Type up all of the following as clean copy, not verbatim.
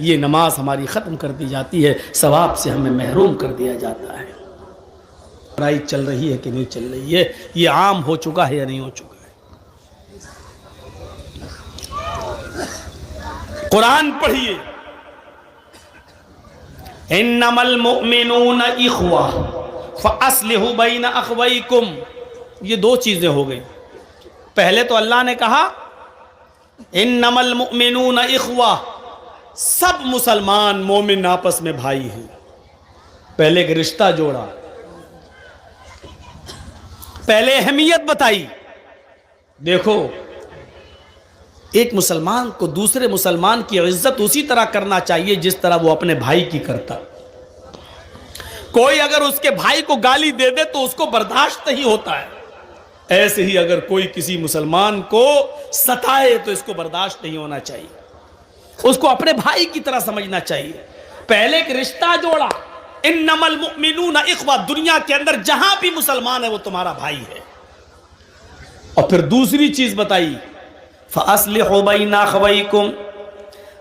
یہ نماز ہماری ختم کر دی جاتی ہے، ثواب سے ہمیں محروم کر دیا جاتا ہے۔ لڑائی چل رہی ہے کہ نہیں چل رہی ہے، یہ عام ہو چکا ہے یا نہیں ہو چکا ہے؟ قرآن پڑھیے، انما المؤمنون اخوہ فاصلحوا بین اخویکم، یہ دو چیزیں ہو گئی۔ پہلے تو اللہ نے کہا انما المؤمنون اخوہ، سب مسلمان مومن آپس میں بھائی ہیں، پہلے ایک رشتہ جوڑا، پہلے اہمیت بتائی۔ دیکھو ایک مسلمان کو دوسرے مسلمان کی عزت اسی طرح کرنا چاہیے جس طرح وہ اپنے بھائی کی کرتا۔ کوئی اگر اس کے بھائی کو گالی دے دے تو اس کو برداشت نہیں ہوتا ہے، ایسے ہی اگر کوئی کسی مسلمان کو ستائے تو اس کو برداشت نہیں ہونا چاہیے، اس کو اپنے بھائی کی طرح سمجھنا چاہیے۔ پہلے ایک رشتہ جوڑا، انما المؤمنون اخوہ، دنیا کے اندر جہاں بھی مسلمان ہے وہ تمہارا بھائی ہے۔ اور پھر دوسری چیز بتائی فَأَصْلِحُوا بَيْنَ أَخَوَيْكُمْ،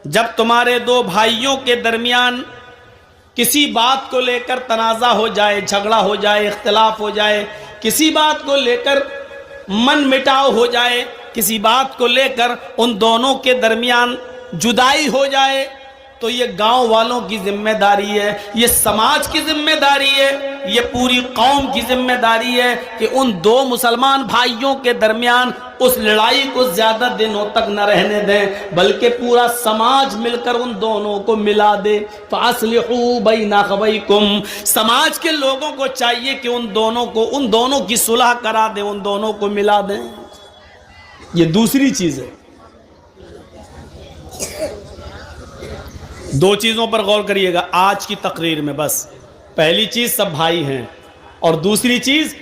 جب تمہارے دو بھائیوں کے درمیان کسی بات کو لے کر تنازع ہو جائے، جھگڑا ہو جائے، اختلاف ہو جائے، کسی بات کو لے کر من مٹاؤ ہو جائے، کسی بات کو لے کر ان دونوں کے درمیان جدائی ہو جائے، تو یہ گاؤں والوں کی ذمہ داری ہے، یہ سماج کی ذمہ داری ہے، یہ پوری قوم کی ذمہ داری ہے کہ ان دو مسلمان بھائیوں کے درمیان اس لڑائی کو زیادہ دنوں تک نہ رہنے دیں، بلکہ پورا سماج مل کر ان دونوں کو ملا دے۔ فَأَصْلِحُوا بَيْنَ أَخَوَيْكُمْ، سماج کے لوگوں کو چاہیے کہ ان دونوں کی صلح کرا دیں، ان دونوں کو ملا دیں۔ یہ دوسری چیز ہے۔ دو چیزوں پر غور کریے گا آج کی تقریر میں، بس پہلی چیز سب بھائی ہیں، اور دوسری چیز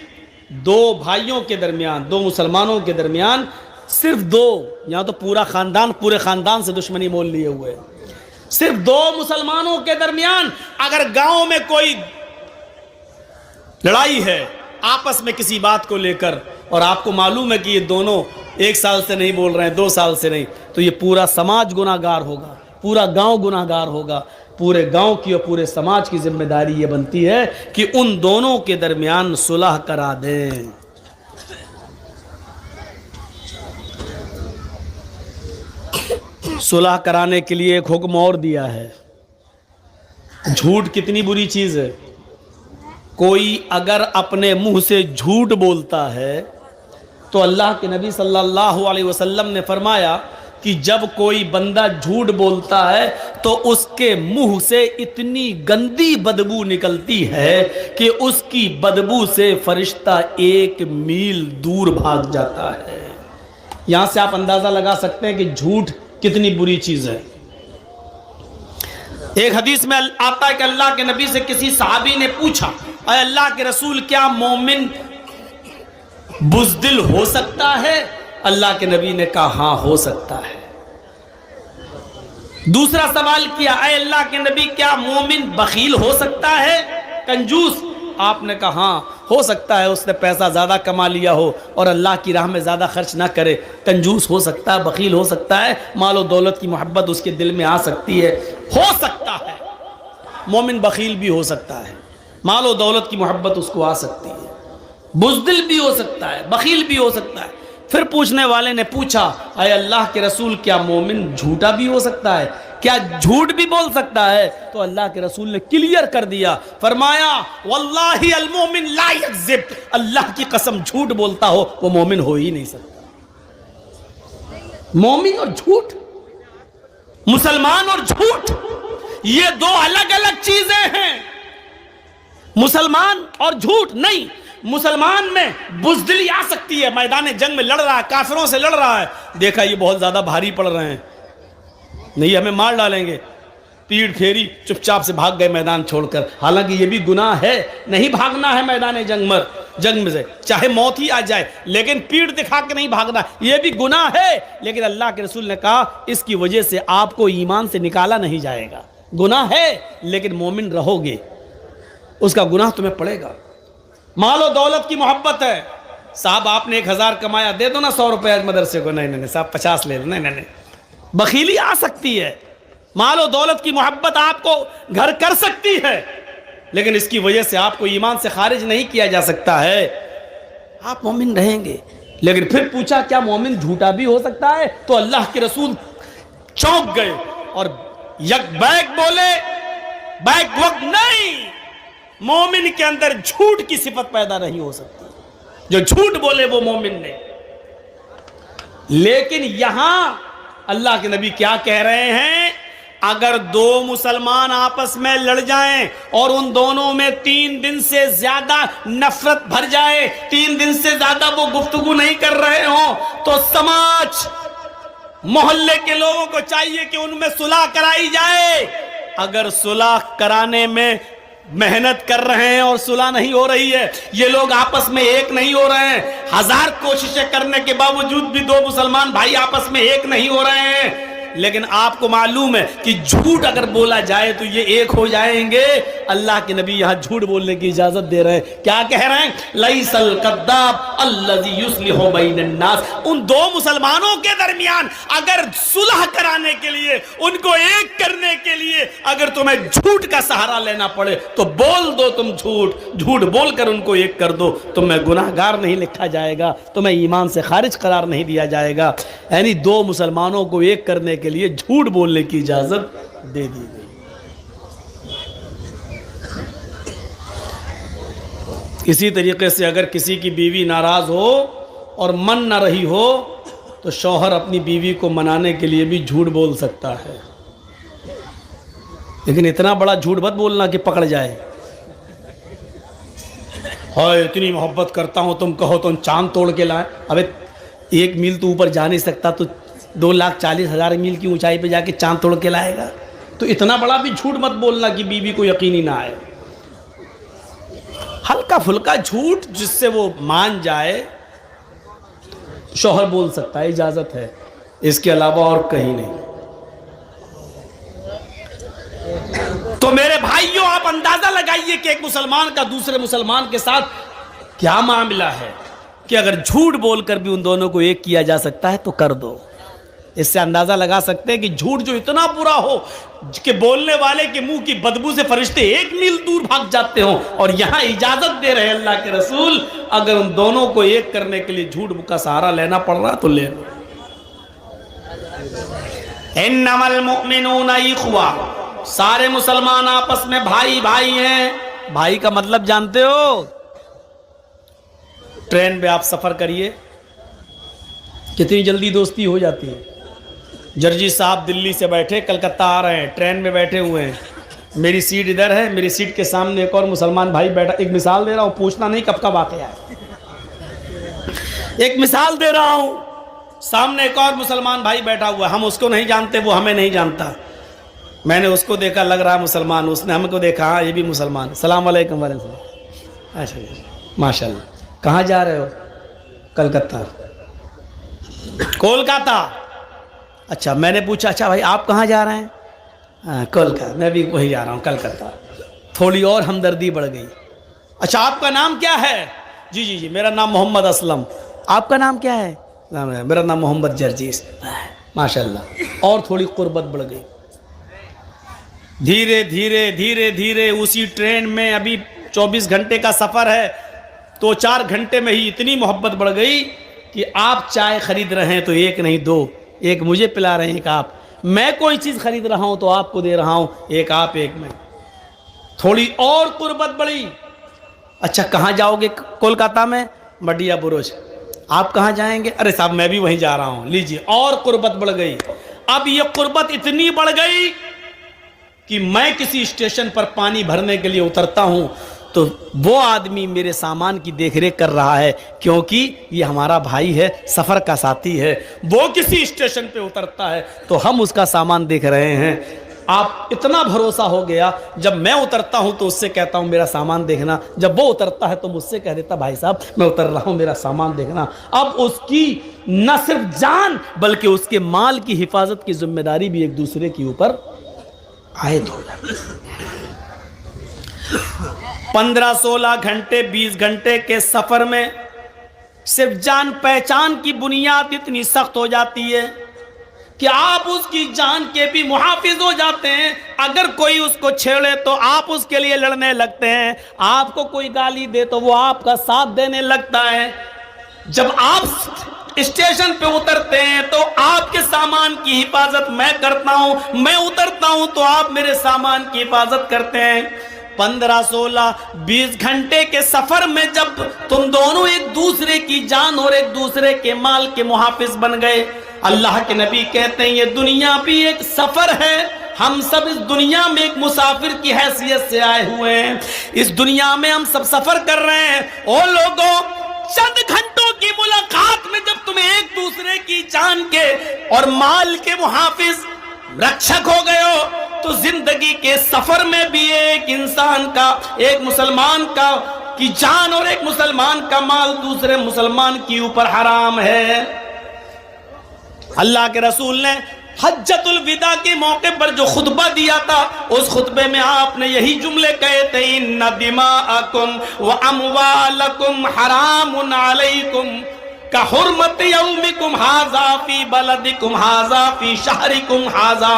دو بھائیوں کے درمیان، دو مسلمانوں کے درمیان، صرف دو، یہاں تو پورا خاندان پورے خاندان سے دشمنی مول لیے ہوئے، صرف دو مسلمانوں کے درمیان اگر گاؤں میں کوئی لڑائی ہے آپس میں کسی بات کو لے کر، اور آپ کو معلوم ہے کہ یہ دونوں ایک سال سے نہیں بول رہے ہیں، 2 سال سے نہیں، تو یہ پورا سماج گناہ گار ہوگا، پورا گاؤں گناہ گار ہوگا۔ پورے گاؤں کی اور پورے سماج کی ذمہ داری یہ بنتی ہے کہ ان دونوں کے درمیان صلح کرا دیں۔ صلح کرانے کے لیے ایک حکم اور دیا ہے۔ جھوٹ کتنی بری چیز ہے، کوئی اگر اپنے منہ سے جھوٹ بولتا ہے تو اللہ کے نبی صلی اللہ علیہ وسلم نے فرمایا کہ جب کوئی بندہ جھوٹ بولتا ہے تو اس کے منہ سے اتنی گندی بدبو نکلتی ہے کہ اس کی بدبو سے فرشتہ 1 میل دور بھاگ جاتا ہے۔ یہاں سے آپ اندازہ لگا سکتے ہیں کہ جھوٹ کتنی بری چیز ہے۔ ایک حدیث میں آتا ہے کہ اللہ کے نبی سے کسی صحابی نے پوچھا، اے اللہ کے رسول کیا مومن بزدل ہو سکتا ہے؟ اللہ کے نبی نے کہا ہاں ہو سکتا ہے۔ دوسرا سوال کیا، اے اللہ کے نبی کیا مومن بخیل ہو سکتا ہے، کنجوس؟ آپ نے کہا ہاں ہو سکتا ہے، اس نے پیسہ زیادہ کما لیا ہو اور اللہ کی راہ میں زیادہ خرچ نہ کرے، کنجوس ہو سکتا ہے، بخیل ہو سکتا ہے، مال و دولت کی محبت اس کے دل میں آ سکتی ہے، ہو سکتا ہے مومن بخیل بھی ہو سکتا ہے، مال و دولت کی محبت اس کو آ سکتی ہے، بزدل بھی ہو سکتا ہے، بخیل بھی ہو سکتا ہے۔ پھر پوچھنے والے نے پوچھا، اے اللہ کے رسول کیا مومن جھوٹا بھی ہو سکتا ہے، کیا جھوٹ بھی بول سکتا ہے؟ تو اللہ کے رسول نے کلیئر کر دیا، فرمایا واللہ المومن لا یکذب، اللہ کی قسم جھوٹ بولتا ہو وہ مومن ہو ہی نہیں سکتا۔ مومن اور جھوٹ، مسلمان اور جھوٹ، یہ دو الگ الگ چیزیں ہیں۔ مسلمان اور جھوٹ نہیں، مسلمان میں بزدلی آ سکتی ہے، میدان جنگ میں لڑ رہا ہے، کافروں سے لڑ رہا ہے، دیکھا یہ بہت زیادہ بھاری پڑ رہے ہیں، نہیں ہمیں مار ڈالیں گے، پیٹ پھیری چپ چاپ سے بھاگ گئے میدان چھوڑ کر، حالانکہ یہ بھی گناہ ہے، نہیں بھاگنا ہے میدان جنگ میں سے، چاہے موت ہی آ جائے، لیکن پیٹ دکھا کے نہیں بھاگنا، یہ بھی گناہ ہے، لیکن اللہ کے رسول نے کہا اس کی وجہ سے آپ کو ایمان سے نکالا نہیں جائے گا، گناہ ہے لیکن مومن رہو گے، اس کا گناہ تمہیں پڑے گا۔ مال و دولت کی محبت ہے، صاحب آپ نے 1000 کمایا، دے دو نا 100 روپے مدرسے کو، نہیں صاحب 50 لے لو، نہیں، بخیلی آ سکتی ہے، مال و دولت کی محبت آپ کو گھر کر سکتی ہے، لیکن اس کی وجہ سے آپ کو ایمان سے خارج نہیں کیا جا سکتا ہے. آپ مومن رہیں گے. لیکن پھر پوچھا کیا مومن جھوٹا بھی ہو سکتا ہے؟ تو اللہ کے رسول چونک گئے اور یک بیک بولے، بیک وقت نہیں، مومن کے اندر جھوٹ کی صفت پیدا نہیں ہو سکتی. جو جھوٹ بولے وہ مومن نہیں. لیکن یہاں اللہ کے نبی کیا کہہ رہے ہیں؟ اگر دو مسلمان آپس میں لڑ جائیں اور ان دونوں میں 3 دن سے زیادہ نفرت بھر جائے، 3 دن سے زیادہ وہ گفتگو نہیں کر رہے ہوں، تو سماج محلے کے لوگوں کو چاہیے کہ ان میں صلح کرائی جائے. اگر صلح کرانے میں محنت کر رہے ہیں اور صلح نہیں ہو رہی ہے، یہ لوگ آپس میں ایک نہیں ہو رہے ہیں، 1000 کوششیں کرنے کے باوجود بھی 2 مسلمان بھائی آپس میں ایک نہیں ہو رہے ہیں، لیکن آپ کو معلوم ہے کہ جھوٹ اگر بولا جائے تو یہ ایک ہو جائیں گے. اللہ کے نبی یہاں جھوٹ بولنے کی اجازت دے رہے ہیں. کیا کہہ رہے ہیں؟ لیس الکذاب الذی یصلح بین الناس. ان 2 مسلمانوں کے درمیان اگر صلح کرانے کے لیے، ان کو ایک کرنے کے لیے اگر تمہیں جھوٹ کا سہارا لینا پڑے تو بول دو تم جھوٹ بول کر ان کو ایک کر دو. تمہیں گناہگار نہیں لکھا جائے گا، تمہیں ایمان سے خارج قرار نہیں دیا جائے گا. یعنی 2 مسلمانوں کو ایک کرنے کے لیے جھوٹ بولنے کی اجازت دے دی گئی. اسی طریقے سے اگر کسی کی بیوی ناراض ہو اور من نہ رہی ہو تو شوہر اپنی بیوی کو منانے کے لیے بھی جھوٹ بول سکتا ہے. لیکن اتنا بڑا جھوٹ مت بولنا کہ پکڑ جائے. ہائے اتنی محبت کرتا ہوں، تم کہو تو چاند توڑ کے لائے. ابے 1 میل تو اوپر جا نہیں سکتا تو 2,40,000 میل کی اونچائی پہ جا کے چاند توڑ کے لائے گا. تو اتنا بڑا بھی جھوٹ مت بولنا کہ بیوی کو یقینی نہ آئے. ہلکا پھلکا جھوٹ جس سے وہ مان جائے شوہر بول سکتا ہے، اجازت ہے، اس کے علاوہ اور کہیں نہیں. تو میرے بھائیوں آپ اندازہ لگائیے کہ ایک مسلمان کا دوسرے مسلمان کے ساتھ کیا معاملہ ہے کہ اگر جھوٹ بول کر بھی ان دونوں کو ایک کیا جا سکتا ہے تو کر دو. اس سے اندازہ لگا سکتے ہیں کہ جھوٹ جو اتنا برا ہو کہ بولنے والے کے منہ کی بدبو سے فرشتے 1 میل دور بھاگ جاتے ہوں، اور یہاں اجازت دے رہے اللہ کے رسول اگر ان دونوں کو ایک کرنے کے لیے جھوٹ کا سہارا لینا پڑ رہا تو لے لو. انما المؤمنون اخوہ، سارے مسلمان آپس میں بھائی بھائی ہیں. بھائی کا مطلب جانتے ہو؟ ٹرین پہ آپ سفر کریے کتنی جلدی دوستی ہو جاتی ہے. جرجی صاحب دلی سے بیٹھے کلکتہ آ رہے ہیں، ٹرین میں بیٹھے ہوئے ہیں، میری سیٹ ادھر ہے، میری سیٹ کے سامنے ایک اور مسلمان بھائی بیٹھا. ایک مثال دے رہا ہوں، پوچھنا نہیں کب کا واقعہ ہے، ایک مثال دے رہا ہوں. سامنے ایک اور مسلمان بھائی بیٹھا ہوا ہے، ہم اس کو نہیں جانتے، وہ ہمیں نہیں جانتا. میں نے اس کو دیکھا لگ رہا مسلمان، اس نے ہم کو دیکھا ہاں یہ بھی مسلمان. السلام علیکم وعلیکم السلام. اچھا ماشاء اللہ. کہاں جا رہے ہو؟ کلکتہ. کولکاتہ. اچھا میں نے پوچھا اچھا بھائی آپ کہاں جا رہے ہیں؟ ہاں کولکاتہ. میں بھی وہی جا رہا ہوں کلکتہ. تھوڑی اور ہمدردی بڑھ گئی. اچھا آپ کا نام کیا ہے؟ جی میرا نام محمد اسلم. آپ کا نام کیا ہے؟ میرا نام محمد جرجیس. ماشاء اللہ. اور تھوڑی قربت بڑھ گئی. دھیرے دھیرے دھیرے دھیرے اسی ٹرین میں ابھی 24 گھنٹے کا سفر ہے تو 4 گھنٹے میں ہی اتنی محبت بڑھ گئی کہ آپ چائے خرید رہے ہیں تو 1 نہیں 2، ایک مجھے پلا رہے ہیں، ایک آپ. میں کوئی چیز خرید رہا ہوں تو آپ کو دے رہا ہوں، ایک آپ ایک میں. تھوڑی اور قربت بڑھی. اچھا کہاں جاؤ گے؟ کولکاتہ میں مڈیا برج. آپ کہاں جائیں گے؟ ارے صاحب میں بھی وہیں جا رہا ہوں. لیجیے اور قربت بڑھ گئی. اب یہ قربت اتنی بڑھ گئی کہ میں کسی اسٹیشن پر پانی بھرنے کے لیے اترتا ہوں تو وہ آدمی میرے سامان کی دیکھ ریکھ کر رہا ہے کیونکہ یہ ہمارا بھائی ہے، سفر کا ساتھی ہے. وہ کسی اسٹیشن پہ اترتا ہے تو ہم اس کا سامان دیکھ رہے ہیں. آپ اتنا بھروسہ ہو گیا، جب میں اترتا ہوں تو اس سے کہتا ہوں میرا سامان دیکھنا، جب وہ اترتا ہے تو مجھ سے کہہ دیتا بھائی صاحب میں اتر رہا ہوں میرا سامان دیکھنا. اب اس کی نہ صرف جان بلکہ اس کے مال کی حفاظت کی ذمہ داری بھی ایک دوسرے کے اوپر عائد ہو جاتی. 15-16 گھنٹے 20 گھنٹے کے سفر میں صرف جان پہچان کی بنیاد اتنی سخت ہو جاتی ہے کہ آپ اس کی جان کے بھی محافظ ہو جاتے ہیں. اگر کوئی اس کو چھیڑے تو آپ اس کے لیے لڑنے لگتے ہیں. آپ کو کوئی گالی دے تو وہ آپ کا ساتھ دینے لگتا ہے. جب آپ اسٹیشن پہ اترتے ہیں تو آپ کے سامان کی حفاظت میں کرتا ہوں, میں اترتا ہوں تو آپ میرے سامان کی حفاظت کرتے ہیں. 15, 16, 20 گھنٹے کے سفر میں جب تم دونوں ایک دوسرے کی جان اور ایک دوسرے کے مال کے محافظ بن گئے, اللہ کے نبی کہتے ہیں یہ دنیا بھی ایک سفر ہے. ہم سب اس دنیا میں ایک مسافر کی حیثیت سے آئے ہوئے ہیں. اس دنیا میں ہم سب سفر کر رہے ہیں. او لوگوں, چند گھنٹوں کی ملاقات میں جب تم ایک دوسرے کی جان کے اور مال کے محافظ رکشک ہو گئے ہو تو زندگی کے سفر میں بھی ایک انسان کا, ایک مسلمان کا کی جان اور ایک مسلمان کا مال دوسرے مسلمان کی اوپر حرام ہے. اللہ کے رسول نے حجۃ الوداع کے موقع پر جو خطبہ دیا تھا اس خطبے میں آپ نے یہی جملے کہے تھے, ان دماءکم واموالکم حرام علیکم کحرمت یومکم ھذا فی بلدکم ھذا فی شہرکم ھذا.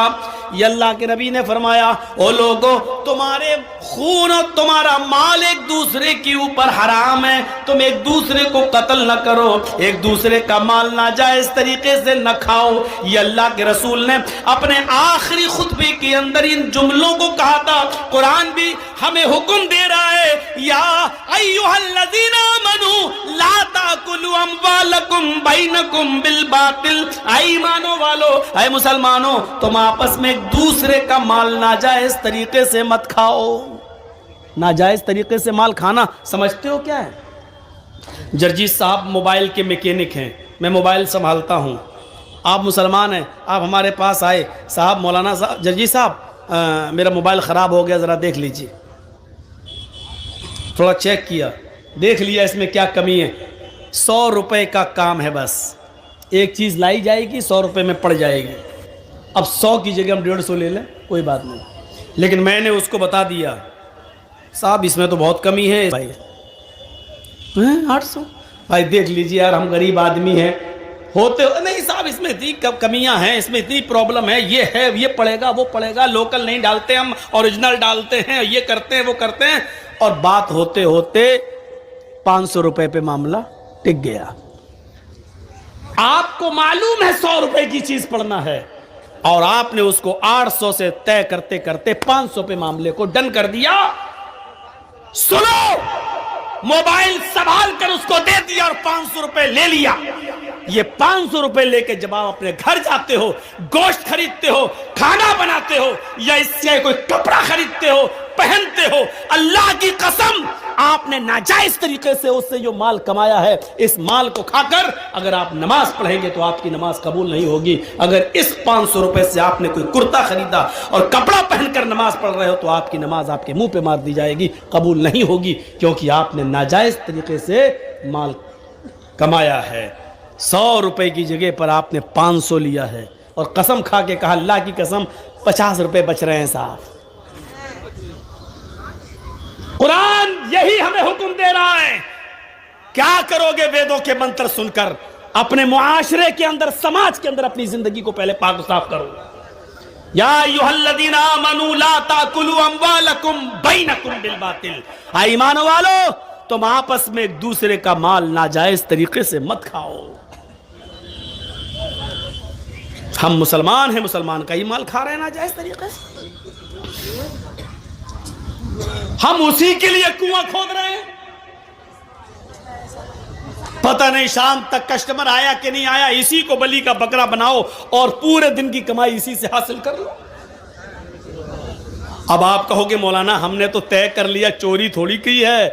یہ اللہ کے نبی نے فرمایا او لوگو, تمہارے خون اور تمہارا مال ایک دوسرے کے اوپر حرام ہے. تم ایک دوسرے کو قتل نہ کرو, ایک دوسرے کا مال ناجائز طریقے سے نہ کھاؤ. یہ اللہ کے رسول نے اپنے آخری خطبے کے اندر ان جملوں کو کہا تھا. قرآن بھی ہمیں حکم دے رہا ہے, یا ایھا الذین آمنوا لا تاکلوا اموالکم بینکم بالباطل. اے ایمانوں والو, اے مسلمانوں, تم آپس میں ایک دوسرے کا مال ناجائز طریقے سے مت کھاؤ. ناجائز طریقے سے مال کھانا سمجھتے ہو کیا ہے؟ جرجیت صاحب موبائل کے میکینک ہیں, میں موبائل سنبھالتا ہوں. آپ مسلمان ہیں, آپ ہمارے پاس آئے, صاحب مولانا صاحب, جرجیت صاحب میرا موبائل خراب ہو گیا, ذرا دیکھ لیجئے. تھوڑا چیک کیا, دیکھ لیا اس میں کیا کمی ہے. 100 روپے کا کام ہے, بس ایک چیز لائی جائے گی, 100 روپے میں پڑ جائے گی. اب 100 کی جگہ ہم 150 لے لیں, کوئی بات نہیں. لیکن میں نے اس کو بتا دیا, صاحب اس میں تو بہت کمی ہے بھائی. 800 بھائی دیکھ لیجیے یار, ہم غریب آدمی ہیں. ہوتے نہیں صاحب, اس میں اتنی کمیاں ہیں, اس میں اتنی پرابلم ہے, یہ ہے, یہ پڑے گا, وہ پڑے گا, لوکل نہیں ڈالتے ہم, اوریجنل ڈالتے ہیں, یہ کرتے ہیں, وہ کرتے ہیں. اور بات ہوتے ہوتے 500 روپے پہ معاملہ ٹک گیا. آپ کو معلوم ہے 100 روپے کی چیز پڑنا ہے, اور آپ نے اس کو 800 سے طے کرتے کرتے 500 پہ معاملے کو ڈن کر دیا. سنو, موبائل سنبھال کر اس کو دے دیا اور 500 روپے لے لیا. یہ 500 روپے لے کے جب آپ اپنے گھر جاتے ہو, گوشت خریدتے ہو, کھانا بناتے ہو, یا اس سے کوئی کپڑا خریدتے ہو, پہنتے ہو, اللہ کی قسم آپ نے ناجائز طریقے سے اس سے جو مال کمایا ہے, اس مال کو کھا کر اگر آپ نماز پڑھیں گے تو آپ کی نماز قبول نہیں ہوگی. اگر اس 500 روپے سے آپ نے کوئی کرتا خریدا اور کپڑا پہن کر نماز پڑھ رہے ہو تو آپ کی نماز آپ کے منہ پہ مار دی جائے گی, قبول نہیں ہوگی, کیونکہ آپ نے ناجائز طریقے سے مال کمایا ہے. 100 روپے کی جگہ پر آپ نے 500 لیا ہے, اور قسم کھا کے کہا اللہ کی قسم 50 روپے بچ رہے ہیں صاحب. قرآن یہی ہمیں حکم دے رہا ہے. کیا کرو گے ویدوں کے منتر سن کر؟ اپنے معاشرے کے اندر, سماج کے اندر اپنی زندگی کو پہلے پاک و صاف کرو. یا ایھا الذین آمنوا لا تاکلوا اموالکم بینکم بالباطل. اے ایمان والو, تم آپس میں ایک دوسرے کا مال ناجائز طریقے سے مت کھاؤ. ہم مسلمان ہیں, مسلمان کا ہی مال کھا رہے ہیں ناجائز طریقے سے. ہم اسی کے لیے کنواں کھود رہے ہیں. پتہ نہیں شام تک کسٹمر آیا کہ نہیں آیا, اسی کو بلی کا بکرا بناؤ اور پورے دن کی کمائی اسی سے حاصل کر لو. اب آپ کہو گے مولانا ہم نے تو طے کر لیا, چوری تھوڑی کی ہے.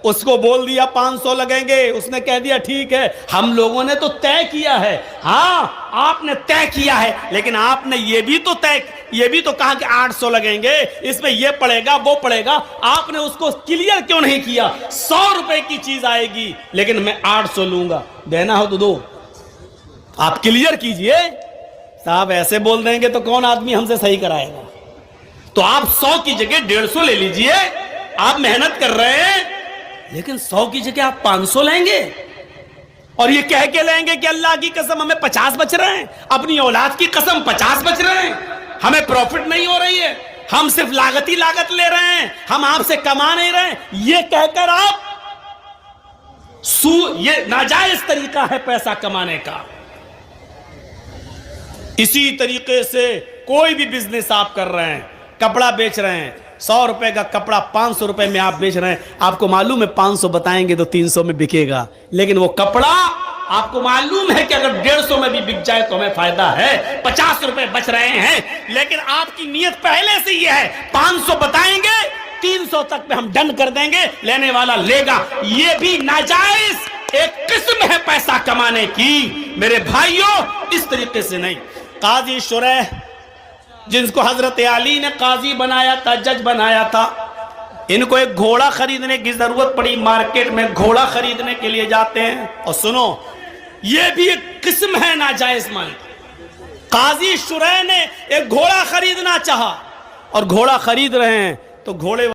اس کو بول دیا 500 لگیں گے, اس نے کہہ دیا ٹھیک ہے. ہم لوگوں نے تو طے کیا ہے. ہاں آپ نے طے کیا ہے, لیکن آپ نے یہ بھی تو کہا کہ 800 لگیں گے, اس میں یہ پڑے گا, وہ پڑے گا. آپ نے اس کو کلیئر کیوں نہیں کیا؟ 100 روپے کی چیز آئے گی لیکن میں 800 لوں گا, دینا ہو تو دو. آپ کلیئر کیجئے. صاحب ایسے بول دیں گے تو کون آدمی ہم سے صحیح کرائے گا؟ تو آپ 100 کی جگہ 150 لے لیجئے. آپ محنت کر رہے ہیں, لیکن 100 کی جگہ آپ 500 لیں گے. اور یہ کہہ کے لیں گے کہ اللہ کی قسم ہمیں 50 بچ رہے ہیں، اپنی اولاد کی قسم 50 بچ رہے ہیں، ہمیں پروفٹ نہیں ہو رہی ہے، ہم صرف لاگت ہی لاگت لے رہے ہیں، ہم آپ سے کما نہیں رہے ہیں، یہ کہہ کر آپ یہ ناجائز طریقہ ہے پیسہ کمانے کا۔ اسی طریقے سے کوئی بھی بزنس آپ کر رہے ہیں، کپڑا بیچ رہے ہیں، 100 روپے کا کپڑا 500 روپے میں آپ بیچ رہے ہیں، آپ کو معلوم ہے 500 بتائیں گے تو 300 میں بکے گا، لیکن وہ کپڑا آپ کو معلوم ہے کہ اگر 150 میں بھی بک جائے تو ہمیں فائدہ ہے، 50 روپے بچ رہے ہیں، لیکن آپ کی نیت پہلے سے یہ ہے 500 بتائیں گے 300 تک پہ ہم ڈن کر دیں گے، لینے والا لے گا۔ یہ بھی ناجائز ایک قسم ہے پیسہ کمانے کی میرے بھائیوں، اس طریقے سے نہیں۔ قاضی شریح جن کو حضرت علی نے قاضی بنایا تھا، جج بنایا تھا، ان کو ایک گھوڑا خریدنے کی ضرورت پڑی، مارکیٹ میں گھوڑا خریدنے کے لیے جاتے ہیں، اور سنو یہ بھی ایک قسم ہے ناجائز مال۔ قاضی شریح نے ایک گھوڑا خریدنا چاہا اور گھوڑا خرید رہے ہیں تو گھوڑے